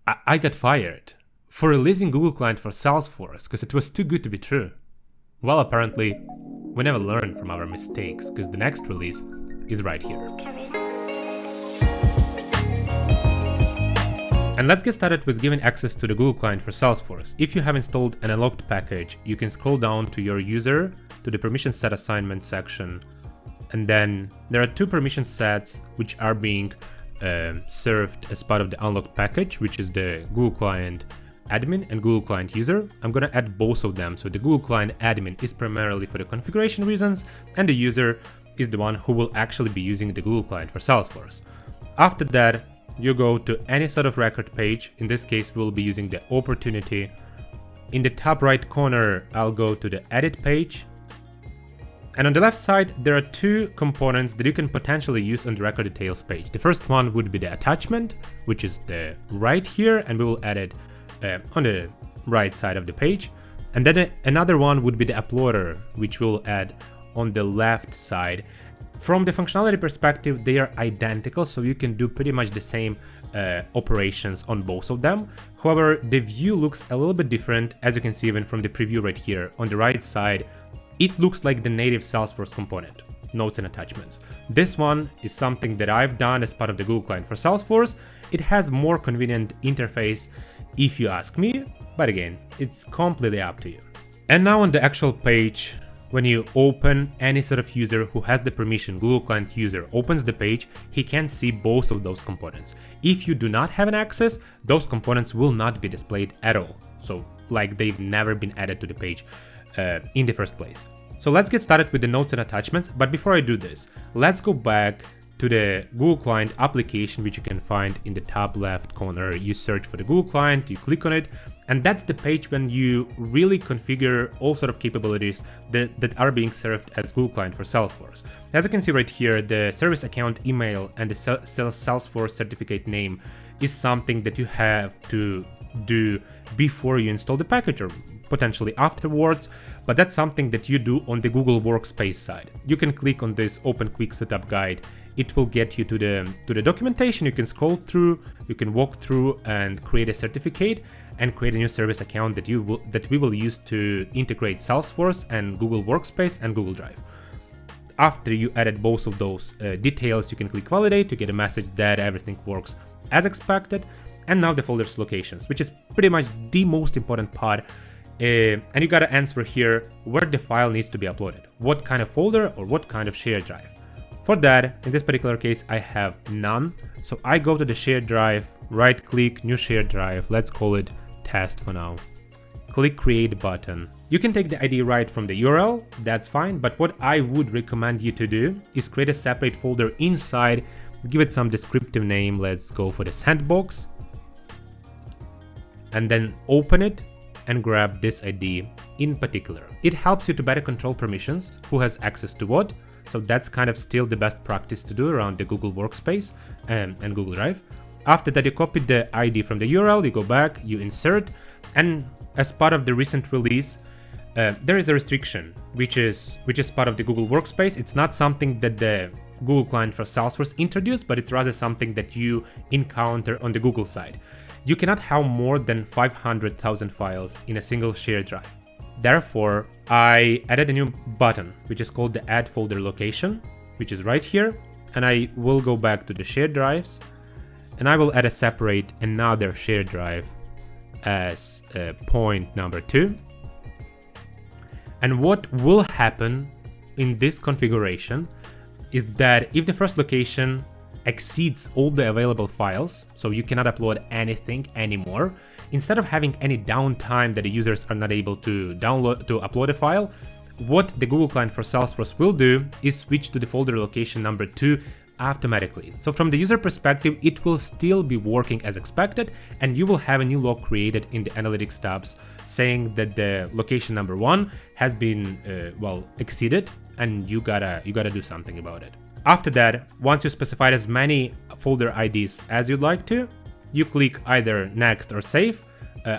I got fired for releasing Google Client for Salesforce because it was too good to be true. Well, apparently, we never learn from our mistakes because the next release is right here. And let's get started with giving access to the Google Client for Salesforce. If you have installed an unlocked package, you can scroll down to your user, to the permission set assignment section, and then there are two permission sets which are being served as part of the unlocked package, which is the Google Client admin and Google Client user. I'm gonna add both of them, so the Google Client admin is primarily for the configuration reasons, and the user is the one who will actually be using the Google Client for Salesforce. After that, you go to any sort of record page. In this case, we'll be using the opportunity. In the top right corner, I'll go to the edit page. And on the left side, there are two components that you can potentially use on the record details page. The first one would be the attachment, which is the right here, and we will add it on the right side of the page. And then another one would be the uploader, which we'll add on the left side. From the functionality perspective, they are identical, so you can do pretty much the same operations on both of them. However, the view looks a little bit different, as you can see even from the preview right here. On the right side, it looks like the native Salesforce component, notes and attachments. This one is something that I've done as part of the Google Client for Salesforce. It has more convenient interface if you ask me, but again, it's completely up to you. And now on the actual page, when you open any sort of user who has the permission, Google Client user opens the page, he can see both of those components. If you do not have an access, those components will not be displayed at all. So like they've never been added to the page in the first place. So let's get started with the notes and attachments. But before I do this, let's go back to the Google Client application, which you can find in the top left corner. You search for the Google Client, you click on it, and that's the page when you really configure all sort of capabilities that are being served as Google Client for Salesforce. As you can see right here, the service account email and the Salesforce certificate name is something that you have to do before you install the package or potentially afterwards, but that's something that you do on the Google Workspace side. You can click on this Open Quick Setup Guide. It will get you to the documentation. You can scroll through, you can walk through and create a certificate and create a new service account that we will use to integrate Salesforce and Google Workspace and Google Drive. After you added both of those details, you can click Validate to get a message that everything works as expected. And now the folders locations, which is pretty much the most important part. And you gotta answer here where the file needs to be uploaded, what kind of folder or what kind of shared drive. For that, in this particular case, I have none. So I go to the shared drive, right click, new shared drive, let's call it test for now. Click create button. You can take the ID right from the URL, that's fine, but what I would recommend you to do is create a separate folder inside, give it some descriptive name, let's go for the sandbox, and then open it and grab this ID in particular. It helps you to better control permissions, who has access to what, so that's kind of still the best practice to do around the Google Workspace and Google Drive. After that, you copy the ID from the URL, you go back, you insert, and as part of the recent release, there is a restriction, which is part of the Google Workspace. It's not something that the Google Client for Salesforce introduced, but it's rather something that you encounter on the Google side. You cannot have more than 500,000 files in a single shared drive. Therefore, I added a new button, which is called the Add Folder Location, which is right here. And I will go back to the shared drives, and I will add a separate another shared drive as point number 2. And what will happen in this configuration is that if the first location exceeds all the available files, so you cannot upload anything anymore, instead of having any downtime that the users are not able to upload a file, what the Google Client for Salesforce will do is switch to the folder location number 2 automatically. So from the user perspective, it will still be working as expected, and you will have a new log created in the analytics tabs saying that the location number 1 has been exceeded, and you gotta do something about it. After that, once you specified as many folder IDs as you'd like to, you click either next or save.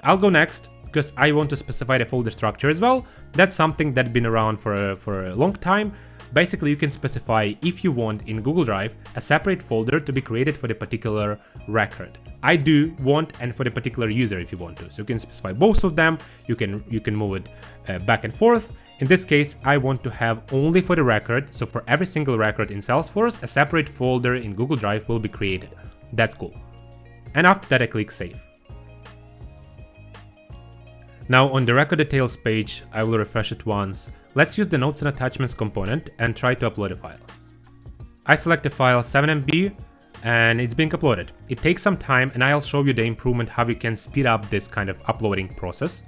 I'll go next because I want to specify the folder structure as well. That's something that's been around for a long time. Basically, you can specify if you want in Google Drive a separate folder to be created for the particular record. I do want, and for the particular user if you want to. So you can specify both of them. You can move it back and forth. In this case, I want to have only for the record. So for every single record in Salesforce, a separate folder in Google Drive will be created. That's cool. And after that, I click Save. Now on the record details page, I will refresh it once. Let's use the notes and attachments component and try to upload a file. I select the file 7 MB and it's being uploaded. It takes some time and I'll show you the improvement how you can speed up this kind of uploading process.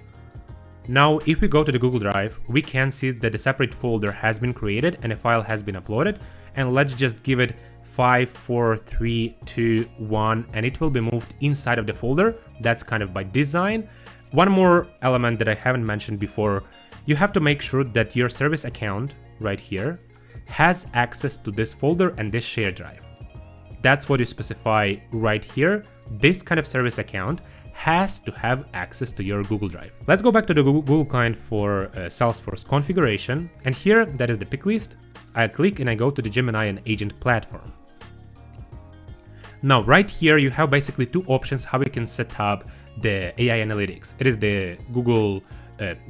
Now if we go to the Google Drive, we can see that the separate folder has been created and a file has been uploaded, and let's just give it 5, 4, 3, 2, 1 and it will be moved inside of the folder. That's kind of by design. One more element that I haven't mentioned before, you have to make sure that your service account right here has access to this folder and this shared drive. That's what you specify right here. This kind of service account has to have access to your Google Drive. Let's go back to the Google client for Salesforce configuration, and here that is the pick list. I click and I go to the Gemini and Agent platform. Now right here you have basically two options how we can set up the AI analytics. It is the Google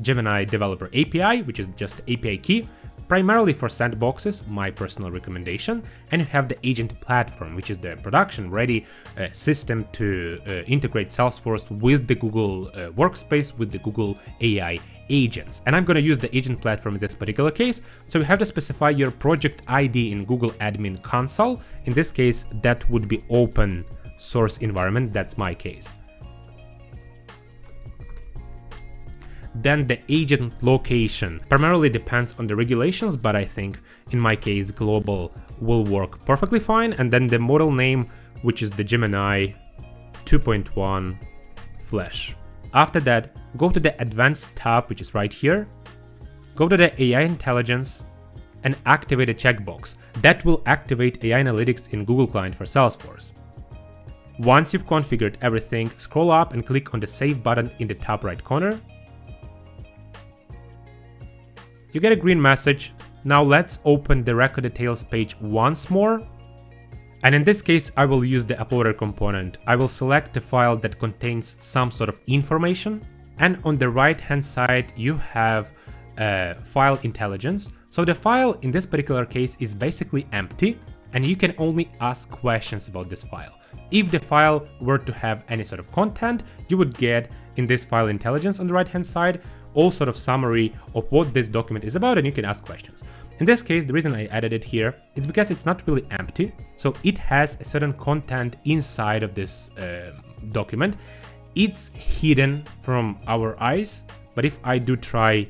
Gemini Developer API, which is just API key, primarily for sandboxes, my personal recommendation, and you have the agent platform, which is the production-ready system to integrate Salesforce with the Google Workspace, with the Google AI agents. And I'm going to use the agent platform in this particular case, so you have to specify your project ID in Google Admin Console. In this case, that would be open source environment, that's my case. Then the agent location primarily depends on the regulations, but I think in my case global will work perfectly fine. And then the model name, which is the Gemini 2.1 Flash. After that, go to the Advanced tab, which is right here. Go to the AI Intelligence and activate a checkbox. That will activate AI Analytics in Google Client for Salesforce. Once you've configured everything, scroll up and click on the Save button in the top right corner. You get a green message. Now let's open the record details page once more. And in this case, I will use the uploader component. I will select the file that contains some sort of information. And on the right hand side, you have file intelligence. So the file in this particular case is basically empty and you can only ask questions about this file. If the file were to have any sort of content, you would get in this file intelligence on the right hand side all sort of summary of what this document is about, and you can ask questions. In this case, the reason I added it here is because it's not really empty, so it has a certain content inside of this document. It's hidden from our eyes, but if I do try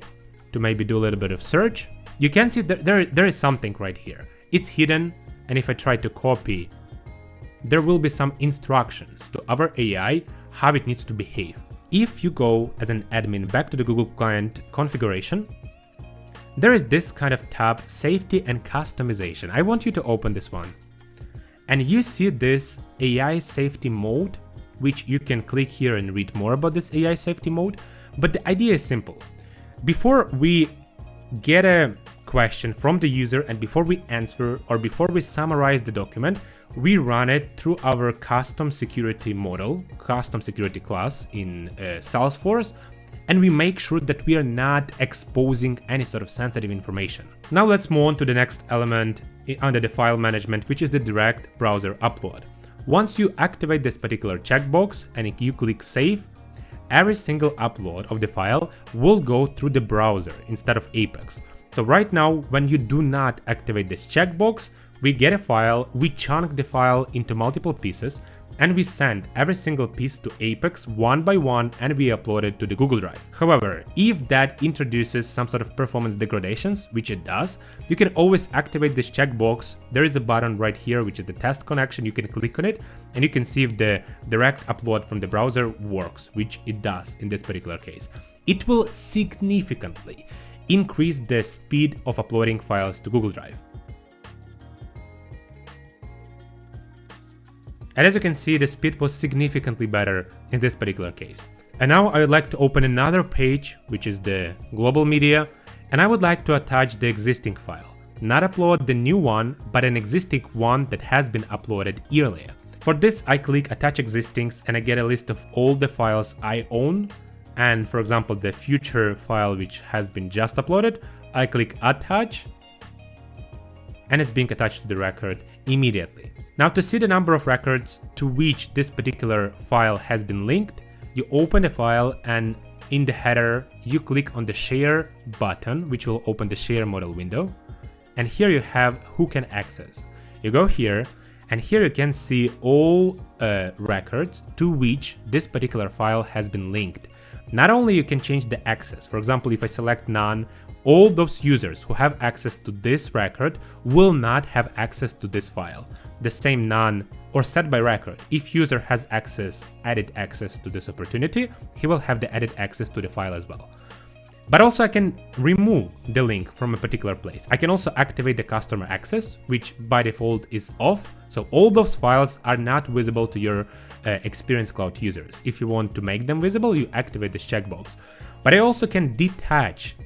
to maybe do a little bit of search, you can see that there is something right here. It's hidden, and if I try to copy, there will be some instructions to our AI how it needs to behave. If you go as an admin back to the Google Client configuration, there is this kind of tab, Safety and Customization. I want you to open this one. And you see this AI Safety Mode, which you can click here and read more about this AI Safety Mode. But the idea is simple. Before we get a question from the user and before we answer or before we summarize the document, we run it through our custom security model, custom security class in Salesforce, and we make sure that we are not exposing any sort of sensitive information. Now let's move on to the next element under the file management, which is the direct browser upload. Once you activate this particular checkbox and you click Save, every single upload of the file will go through the browser instead of Apex. So right now, when you do not activate this checkbox, we get a file, we chunk the file into multiple pieces, and we send every single piece to Apex one by one and we upload it to the Google Drive. However, if that introduces some sort of performance degradations, which it does, you can always activate this checkbox. There is a button right here, which is the test connection. You can click on it and you can see if the direct upload from the browser works, which it does in this particular case. It will significantly increase the speed of uploading files to Google Drive. And as you can see, the speed was significantly better in this particular case. And now I would like to open another page, which is the global media, and I would like to attach the existing file. not upload the new one, but an existing one that has been uploaded earlier. For this, I click Attach Existings and I get a list of all the files I own. And for example, the future file which has been just uploaded, I click Attach and it's being attached to the record immediately. Now to see the number of records to which this particular file has been linked, you open the file and in the header, you click on the Share button, which will open the Share model window. And here you have who can access. You go here, and here you can see all records to which this particular file has been linked. Not only you can change the access, for example, if I select none, all those users who have access to this record will not have access to this file. The same none or set by record. If user has access, added access to this opportunity, he will have the added access to the file as well. But also I can remove the link from a particular place. I can also activate the customer access, which by default is off. So all those files are not visible to your Experience Cloud users. If you want to make them visible, you activate this checkbox. But I also can detach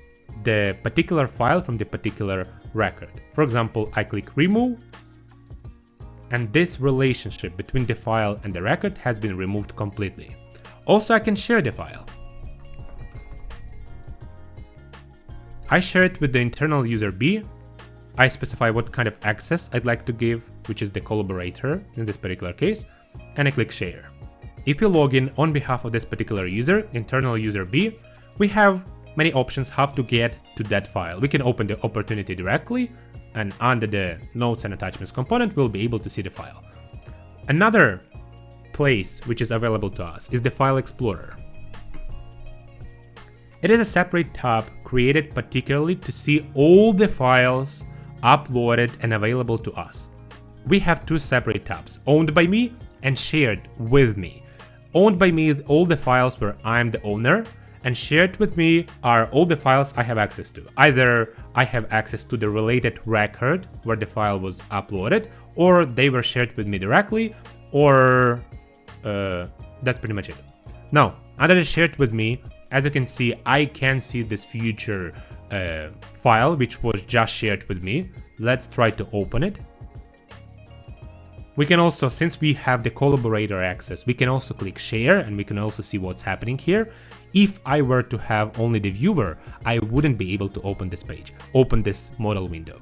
the particular file from the particular record. For example, I click remove, and this relationship between the file and the record has been removed completely. Also, I can share the file. I share it with the internal user B. I specify what kind of access I'd like to give, which is the collaborator in this particular case, and I click share. If you log in on behalf of this particular user, internal user B, we have many options how to get to that file. We can open the opportunity directly, and under the Notes and Attachments component, we'll be able to see the file. Another place which is available to us is the File Explorer. It is a separate tab created particularly to see all the files uploaded and available to us. We have two separate tabs, Owned by Me and Shared with Me. Owned by Me is all the files where I'm the owner, and shared with me are all the files I have access to. Either I have access to the related record where the file was uploaded, or they were shared with me directly, or that's pretty much it. Now, under the shared with me, as you can see, I can see this future file which was just shared with me. Let's try to open it. We can also, since we have the collaborator access, we can also click share and we can also see what's happening here. If I were to have only the viewer, I wouldn't be able to open this page, open this model window.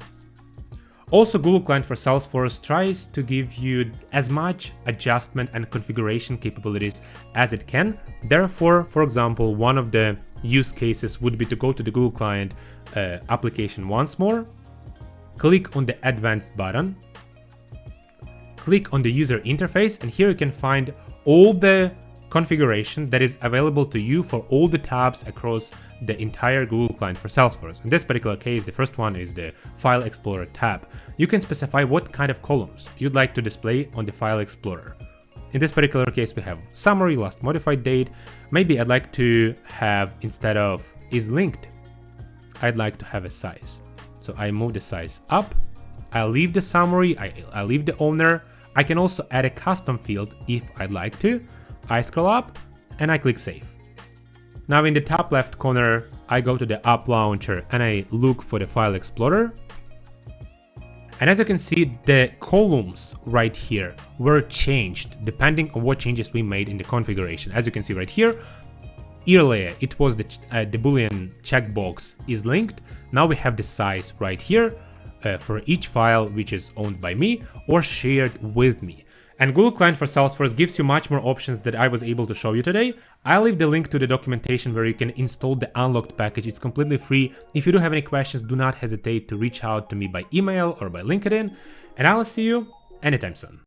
Also, Google Client for Salesforce tries to give you as much adjustment and configuration capabilities as it can. Therefore, for example, one of the use cases would be to go to the Google Client application once more, click on the Advanced button, click on the user interface, and here you can find all the configuration that is available to you for all the tabs across the entire Google Client for Salesforce. In this particular case, the first one is the File Explorer tab. You can specify what kind of columns you'd like to display on the File Explorer. In this particular case, we have summary, last modified date. Maybe I'd like to have, instead of is linked, I'd like to have a size. So I move the size up, I'll leave the summary, I'll leave the owner. I can also add a custom field if I'd like to. I scroll up and I click save. Now in the top left corner, I go to the app launcher and I look for the File Explorer. And as you can see, the columns right here were changed depending on what changes we made in the configuration. As you can see right here, earlier it was the Boolean checkbox is linked. Now we have the size right here for each file which is owned by me or shared with me. And Google Client for Salesforce gives you much more options that I was able to show you today. I'll leave the link to the documentation where you can install the unlocked package. It's completely free. If you do have any questions, do not hesitate to reach out to me by email or by LinkedIn, and I'll see you anytime soon.